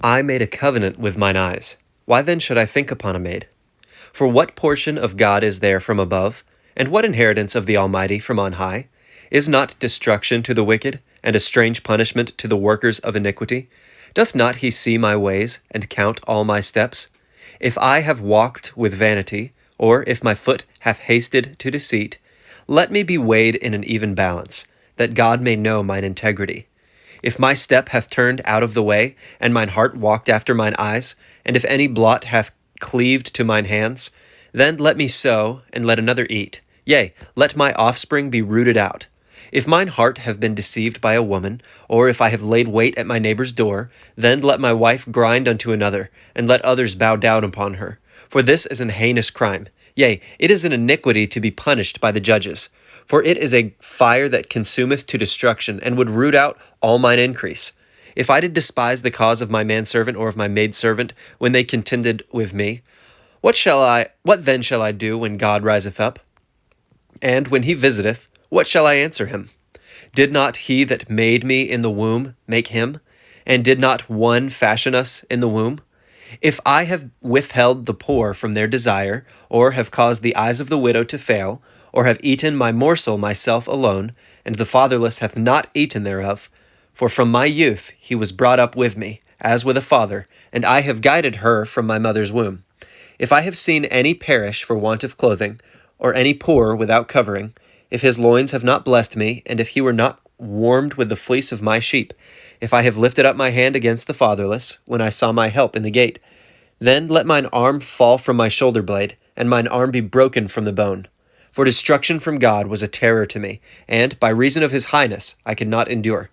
I made a covenant with mine eyes. Why then should I think upon a maid? For what portion of God is there from above, and what inheritance of the Almighty from on high? Is not destruction to the wicked, and a strange punishment to the workers of iniquity? Doth not he see my ways, and count all my steps? If I have walked with vanity, or if my foot hath hasted to deceit, let me be weighed in an even balance, that God may know mine integrity. If my step hath turned out of the way, and mine heart walked after mine eyes, and if any blot hath cleaved to mine hands, then let me sow, and let another eat. Yea, let my offspring be rooted out. If mine heart have been deceived by a woman, or if I have laid wait at my neighbor's door, then let my wife grind unto another, and let others bow down upon her. For this is an heinous crime. Yea, it is an iniquity to be punished by the judges. For it is a fire that consumeth to destruction, and would root out all mine increase. If I did despise the cause of my manservant or of my maidservant when they contended with me, what then shall I do when God riseth up? And when he visiteth, what shall I answer him? Did not he that made me in the womb make him? And did not one fashion us in the womb? If I have withheld the poor from their desire, or have caused the eyes of the widow to fail, or have eaten my morsel myself alone, and the fatherless hath not eaten thereof, for from my youth he was brought up with me, as with a father, and I have guided her from my mother's womb. If I have seen any perish for want of clothing, or any poor without covering, if his loins have not blessed me, and if he were not warmed with the fleece of my sheep, if I have lifted up my hand against the fatherless, when I saw my help in the gate, then let mine arm fall from my shoulder blade, and mine arm be broken from the bone. For destruction from God was a terror to me, and by reason of his highness I could not endure.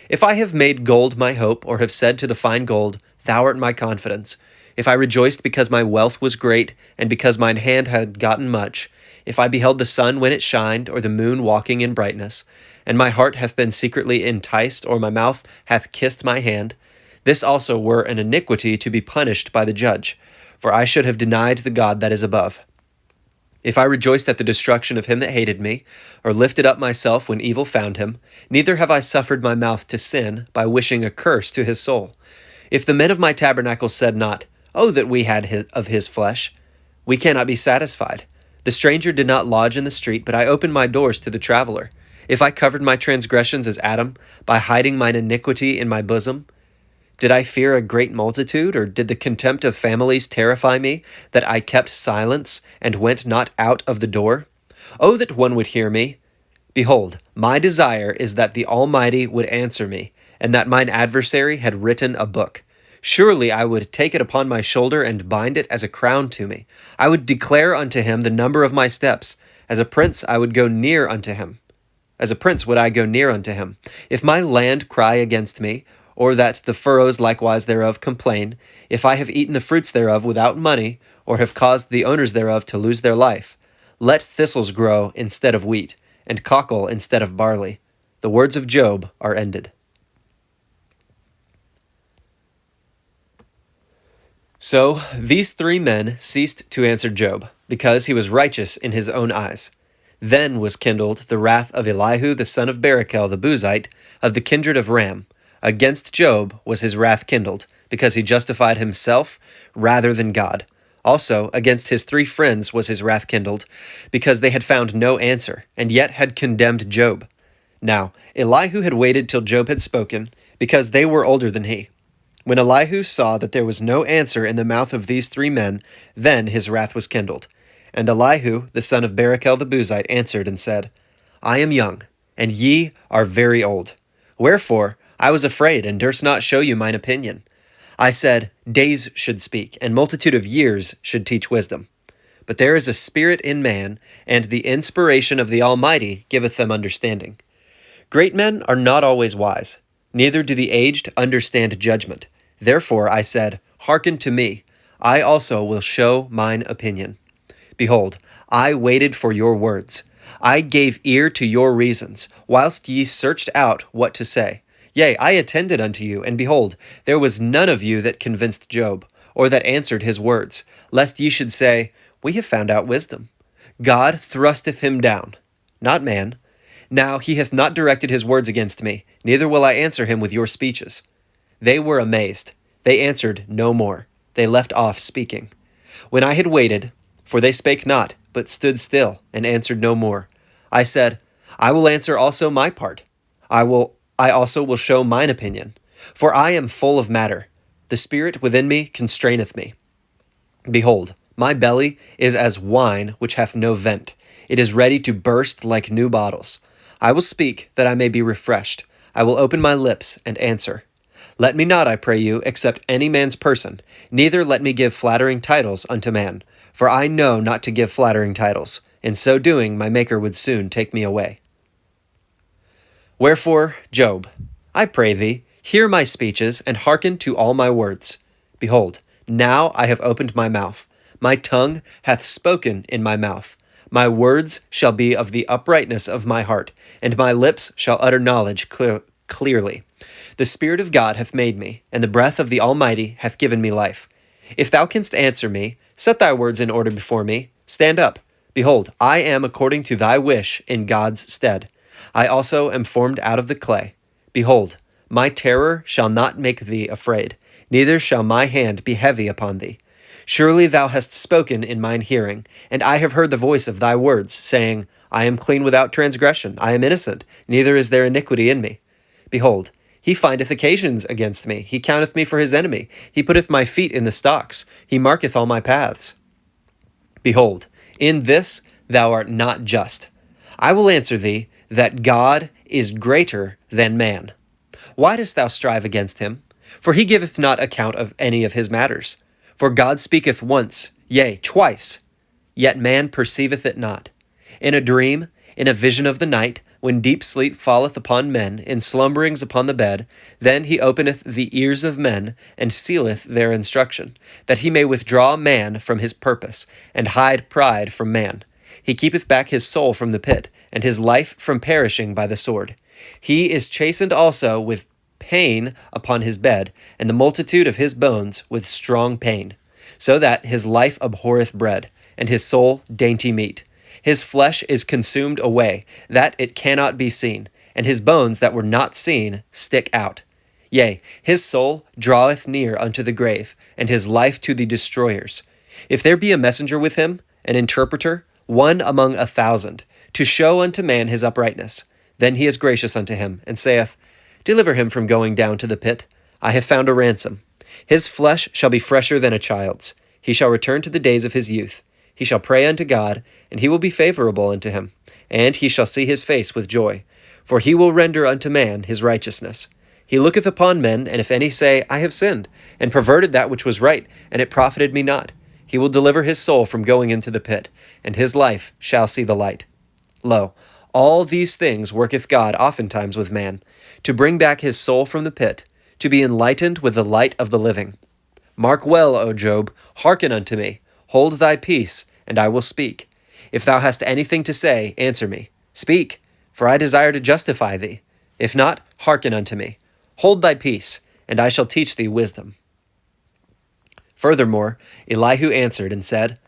If I have made gold my hope, or have said to the fine gold, Thou art my confidence, if I rejoiced because my wealth was great, and because mine hand had gotten much, if I beheld the sun when it shined, or the moon walking in brightness, and my heart hath been secretly enticed, or my mouth hath kissed my hand, this also were an iniquity to be punished by the judge, for I should have denied the God that is above. If I rejoiced at the destruction of him that hated me, or lifted up myself when evil found him, neither have I suffered my mouth to sin by wishing a curse to his soul. If the men of my tabernacle said not, Oh, that we had of his flesh, we cannot be satisfied. The stranger did not lodge in the street, but I opened my doors to the traveler. If I covered my transgressions as Adam, by hiding mine iniquity in my bosom, did I fear a great multitude, or did the contempt of families terrify me, that I kept silence, and went not out of the door? Oh, that one would hear me! Behold, my desire is that the Almighty would answer me, and that mine adversary had written a book. Surely I would take it upon my shoulder and bind it as a crown to me. I would declare unto him the number of my steps. As a prince I would go near unto him. As a prince would I go near unto him. If my land cry against me, or that the furrows likewise thereof complain, if I have eaten the fruits thereof without money, or have caused the owners thereof to lose their life, let thistles grow instead of wheat, and cockle instead of barley. The words of Job are ended. So these three men ceased to answer Job, because he was righteous in his own eyes. Then was kindled the wrath of Elihu the son of Barachel the Buzite, of the kindred of Ram. Against Job was his wrath kindled, because he justified himself rather than God. Also against his three friends was his wrath kindled, because they had found no answer, and yet had condemned Job. Now Elihu had waited till Job had spoken, because they were older than he. When Elihu saw that there was no answer in the mouth of these three men, then his wrath was kindled. And Elihu, the son of Barachel the Buzite, answered and said, I am young, and ye are very old. Wherefore I was afraid, and durst not show you mine opinion. I said, Days should speak, and multitude of years should teach wisdom. But there is a spirit in man, and the inspiration of the Almighty giveth them understanding. Great men are not always wise, neither do the aged understand judgment. Therefore I said, Hearken to me, I also will show mine opinion. Behold, I waited for your words. I gave ear to your reasons, whilst ye searched out what to say. Yea, I attended unto you, and behold, there was none of you that convinced Job, or that answered his words, lest ye should say, We have found out wisdom. God thrusteth him down, not man. Now he hath not directed his words against me, neither will I answer him with your speeches. They were amazed. They answered no more. They left off speaking. When I had waited, for they spake not, but stood still, and answered no more, I said, I will answer also my part. I also will show mine opinion. For I am full of matter. The spirit within me constraineth me. Behold, my belly is as wine which hath no vent. It is ready to burst like new bottles. I will speak, that I may be refreshed. I will open my lips and answer. Let me not, I pray you, accept any man's person, neither let me give flattering titles unto man. For I know not to give flattering titles. In so doing, my Maker would soon take me away. Wherefore, Job, I pray thee, hear my speeches, and hearken to all my words. Behold, now I have opened my mouth. My tongue hath spoken in my mouth. My words shall be of the uprightness of my heart, and my lips shall utter knowledge clearly. The Spirit of God hath made me, and the breath of the Almighty hath given me life. If thou canst answer me, set thy words in order before me. Stand up. Behold, I am according to thy wish in God's stead. I also am formed out of the clay. Behold, my terror shall not make thee afraid, neither shall my hand be heavy upon thee. Surely thou hast spoken in mine hearing, and I have heard the voice of thy words, saying, I am clean without transgression, I am innocent, neither is there iniquity in me. Behold, he findeth occasions against me, he counteth me for his enemy, he putteth my feet in the stocks, he marketh all my paths. Behold, in this thou art not just. I will answer thee, that God is greater than man. Why dost thou strive against him? For he giveth not account of any of his matters. For God speaketh once, yea, twice, yet man perceiveth it not. In a dream, in a vision of the night, when deep sleep falleth upon men, in slumberings upon the bed, then he openeth the ears of men, and sealeth their instruction, that he may withdraw man from his purpose, and hide pride from man. He keepeth back his soul from the pit, and his life from perishing by the sword. He is chastened also with pain upon his bed, and the multitude of his bones with strong pain, so that his life abhorreth bread, and his soul dainty meat. His flesh is consumed away, that it cannot be seen, and his bones that were not seen stick out. Yea, his soul draweth near unto the grave, and his life to the destroyers. If there be a messenger with him, an interpreter, one among 1,000, to show unto man his uprightness, then he is gracious unto him, and saith, Deliver him from going down to the pit. I have found a ransom. His flesh shall be fresher than a child's. He shall return to the days of his youth. He shall pray unto God, and he will be favorable unto him, and he shall see his face with joy. For he will render unto man his righteousness. He looketh upon men, and if any say, I have sinned, and perverted that which was right, and it profited me not, he will deliver his soul from going into the pit, and his life shall see the light. Lo, all these things worketh God oftentimes with man, to bring back his soul from the pit, to be enlightened with the light of the living. Mark well, O Job, hearken unto me, hold thy peace, and I will speak. If thou hast anything to say, answer me. Speak, for I desire to justify thee. If not, hearken unto me. Hold thy peace, and I shall teach thee wisdom. Furthermore, Elihu answered and said,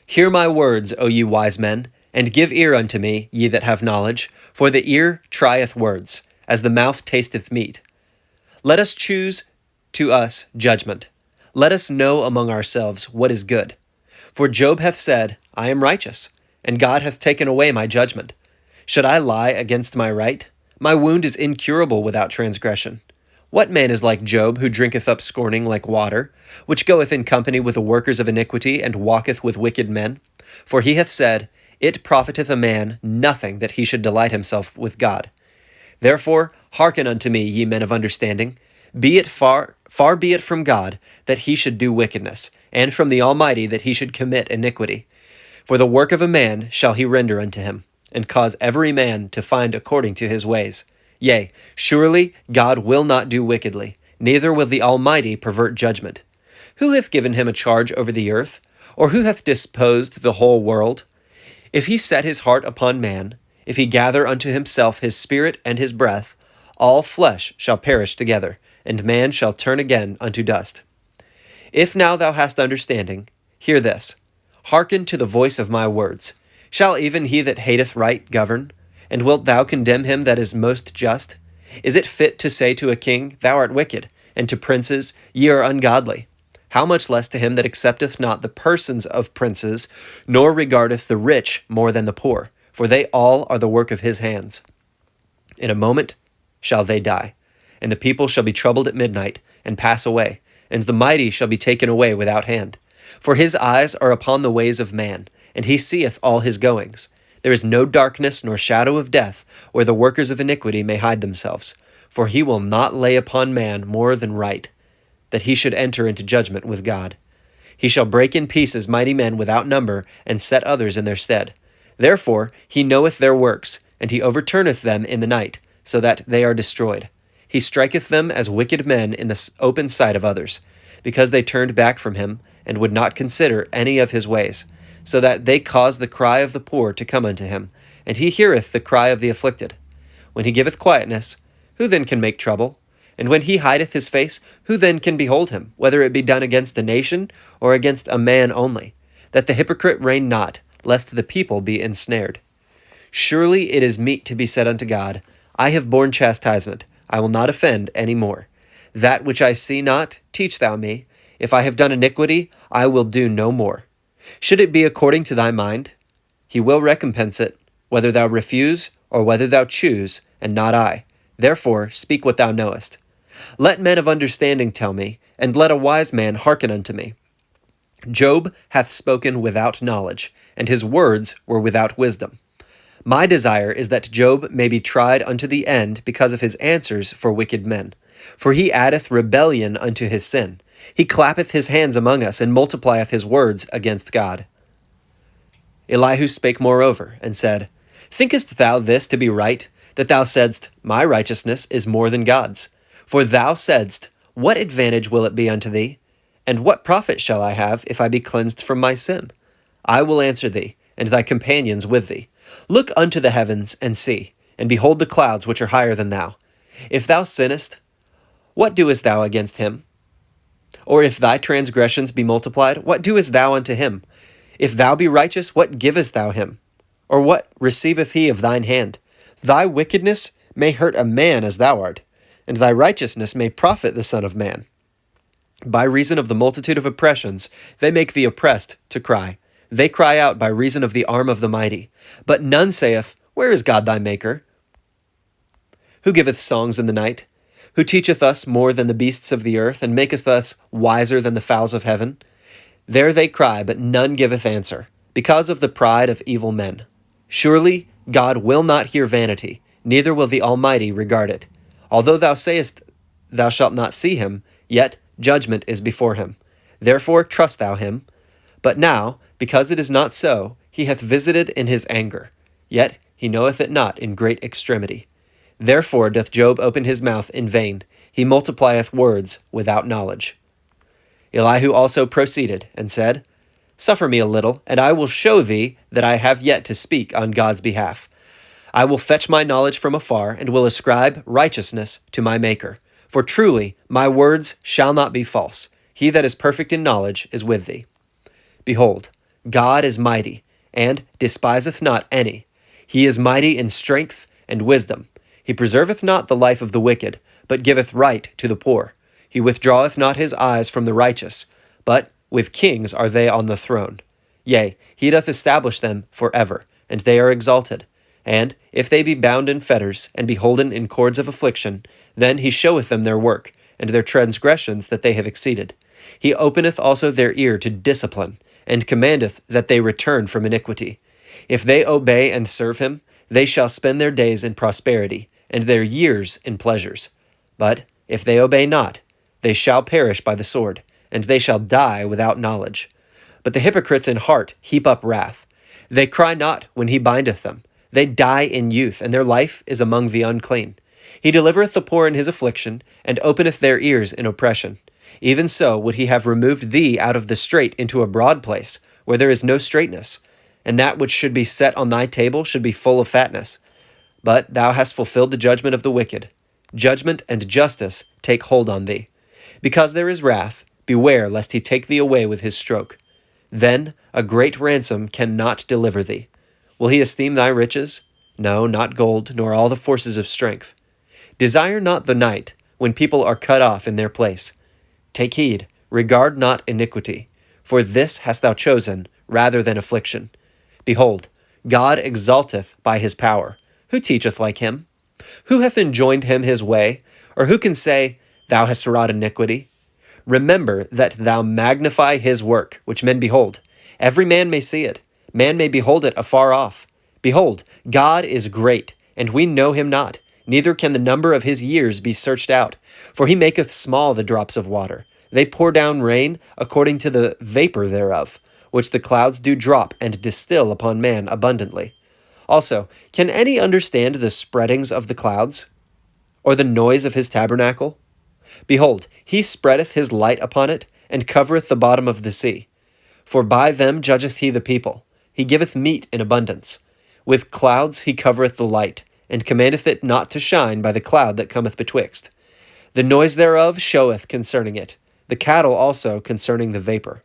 Hear my words, O ye wise men, and give ear unto me, ye that have knowledge, for the ear trieth words, as the mouth tasteth meat. Let us choose to us judgment. Let us know among ourselves what is good. For Job hath said, I am righteous, and God hath taken away my judgment. Should I lie against my right? My wound is incurable without transgression. What man is like Job, who drinketh up scorning like water, which goeth in company with the workers of iniquity, and walketh with wicked men? For he hath said, It profiteth a man nothing that he should delight himself with God. Therefore hearken unto me, ye men of understanding. Be it far be it from God that he should do wickedness, and from the Almighty that he should commit iniquity. For the work of a man shall he render unto him, and cause every man to find according to his ways. Yea, surely God will not do wickedly, neither will the Almighty pervert judgment. Who hath given him a charge over the earth? Or who hath disposed the whole world? If he set his heart upon man, if he gather unto himself his spirit and his breath, all flesh shall perish together, and man shall turn again unto dust. If now thou hast understanding, hear this. Hearken to the voice of my words. Shall even he that hateth right govern? And wilt thou condemn him that is most just? Is it fit to say to a king, Thou art wicked, and to princes, ye are ungodly. How much less to him that accepteth not the persons of princes, nor regardeth the rich more than the poor, for they all are the work of his hands. In a moment shall they die, and the people shall be troubled at midnight, and pass away, and the mighty shall be taken away without hand. For his eyes are upon the ways of man, and he seeth all his goings. There is no darkness nor shadow of death, where the workers of iniquity may hide themselves. For he will not lay upon man more than right, that he should enter into judgment with God. He shall break in pieces mighty men without number, and set others in their stead. Therefore he knoweth their works, and he overturneth them in the night, so that they are destroyed. He striketh them as wicked men in the open sight of others, because they turned back from him, and would not consider any of his ways, so that they cause the cry of the poor to come unto him, and he heareth the cry of the afflicted. When he giveth quietness, who then can make trouble? And when he hideth his face, who then can behold him, whether it be done against a nation, or against a man only? That the hypocrite reign not, lest the people be ensnared. Surely it is meet to be said unto God, I have borne chastisement, I will not offend any more. That which I see not, teach thou me. If I have done iniquity, I will do no more. Should it be according to thy mind, he will recompense it, whether thou refuse, or whether thou choose, and not I. Therefore speak what thou knowest. Let men of understanding tell me, and let a wise man hearken unto me. Job hath spoken without knowledge, and his words were without wisdom. My desire is that Job may be tried unto the end because of his answers for wicked men. For he addeth rebellion unto his sin. He clappeth his hands among us, and multiplieth his words against God. Elihu spake moreover, and said, Thinkest thou this to be right, that thou saidst, My righteousness is more than God's? For thou saidst, What advantage will it be unto thee? And what profit shall I have if I be cleansed from my sin? I will answer thee, and thy companions with thee. Look unto the heavens, and see, and behold the clouds which are higher than thou. If thou sinnest, what doest thou against him? Or if thy transgressions be multiplied, what doest thou unto him? If thou be righteous, what givest thou him? Or what receiveth he of thine hand? Thy wickedness may hurt a man as thou art, and thy righteousness may profit the Son of Man. By reason of the multitude of oppressions, they make the oppressed to cry. They cry out by reason of the arm of the mighty. But none saith, Where is God thy Maker? Who giveth songs in the night? Who teacheth us more than the beasts of the earth, and maketh us wiser than the fowls of heaven? There they cry, but none giveth answer, because of the pride of evil men. Surely God will not hear vanity, neither will the Almighty regard it. Although thou sayest thou shalt not see him, yet judgment is before him. Therefore trust thou him. But now, because it is not so, he hath visited in his anger. Yet he knoweth it not in great extremity. Therefore doth Job open his mouth in vain. He multiplieth words without knowledge. Elihu also proceeded, and said, Suffer me a little, and I will show thee that I have yet to speak on God's behalf. I will fetch my knowledge from afar, and will ascribe righteousness to my Maker. For truly my words shall not be false. He that is perfect in knowledge is with thee. Behold, God is mighty, and despiseth not any. He is mighty in strength and wisdom. He preserveth not the life of the wicked, but giveth right to the poor. He withdraweth not his eyes from the righteous, but with kings are they on the throne. Yea, he doth establish them for ever, and they are exalted. And if they be bound in fetters, and be holden in cords of affliction, then he showeth them their work, and their transgressions that they have exceeded. He openeth also their ear to discipline, and commandeth that they return from iniquity. If they obey and serve him, they shall spend their days in prosperity, and their years in pleasures. But if they obey not, they shall perish by the sword, and they shall die without knowledge. But the hypocrites in heart heap up wrath. They cry not when he bindeth them. They die in youth, and their life is among the unclean. He delivereth the poor in his affliction, and openeth their ears in oppression. Even so would he have removed thee out of the strait into a broad place, where there is no straightness, and that which should be set on thy table should be full of fatness. But thou hast fulfilled the judgment of the wicked. Judgment and justice take hold on thee. Because there is wrath, beware lest he take thee away with his stroke. Then a great ransom cannot deliver thee. Will he esteem thy riches? No, not gold, nor all the forces of strength. Desire not the night, when people are cut off in their place. Take heed, regard not iniquity, for this hast thou chosen rather than affliction. Behold, God exalteth by his power. Who teacheth like him? Who hath enjoined him his way? Or who can say, Thou hast wrought iniquity? Remember that thou magnify his work, which men behold. Every man may see it. Man may behold it afar off. Behold, God is great, and we know him not, neither can the number of his years be searched out. For he maketh small the drops of water. They pour down rain according to the vapor thereof, which the clouds do drop and distill upon man abundantly. Also, can any understand the spreadings of the clouds, or the noise of his tabernacle? Behold, he spreadeth his light upon it, and covereth the bottom of the sea. For by them judgeth he the people. He giveth meat in abundance. With clouds he covereth the light, and commandeth it not to shine by the cloud that cometh betwixt. The noise thereof showeth concerning it, the cattle also concerning the vapor.